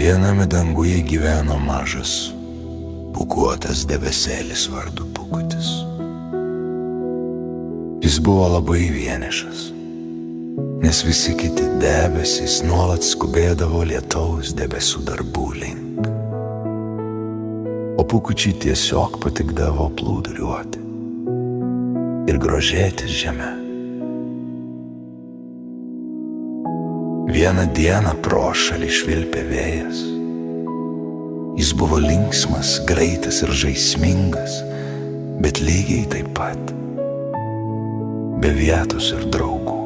Viename danguje gyveno mažas, pūkuotas debesėlis vardu Pūkutis. Jis buvo labai vienišas, nes visi kiti debesys nuolat skubėdavo lietaus debesų darbų link. O Pūkučiui tiesiog patikdavo plūduriuoti ir grožėtis žeme. Vieną dieną pro šalį švilpė vėjas. Jis buvo linksmas, greitas ir žaismingas, bet lygiai taip pat be vietos ir draugų.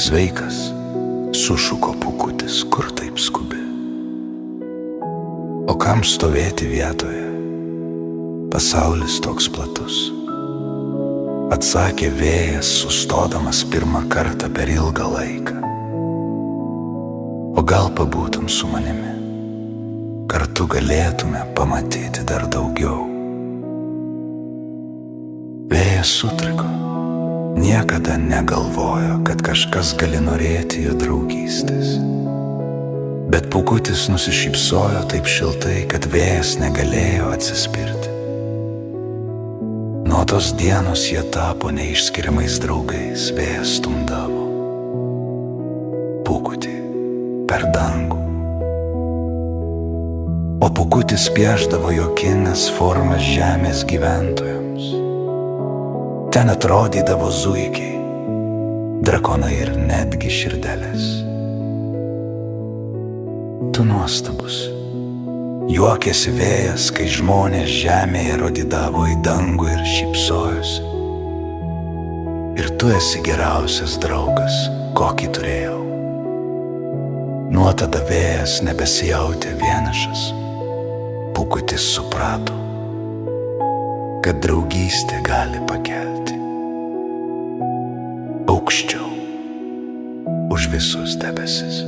Sveikas, sušuko Pūkutis, kur taip skubi? O kam stovėti vietoje? Pasaulis toks platus. Atsakė vėjas, sustodamas pirmą kartą per ilgą laiką. O gal pabūtum su manimi? Kartu galėtume pamatyti dar daugiau. Vėjas sutriko. Niekada negalvojo, kad kažkas gali norėti jo draugystės. Bet Pūkutis nusišypsojo taip šiltai, kad vėjas negalėjo atsispirti. Nuo tos dienos jie tapo neišskiriamais draugais, vėjas stumdavo Pūkutį per dangų. O Pūkutis piešdavo juokingas formas žemės gyventojams. Ten atrodydavo zuikiai, drakonai ir netgi širdelės. Tu nuostabus. Juokėsi vėjas, kai žmonės žemėje rodydavo į dangų ir šypsojosi. Ir tu esi geriausias draugas, kokį turėjau. Nuo tada vėjas nebesijautė vienišas. Pūkutis suprato, kad draugystė gali pakelti aukščiau už visus debesis.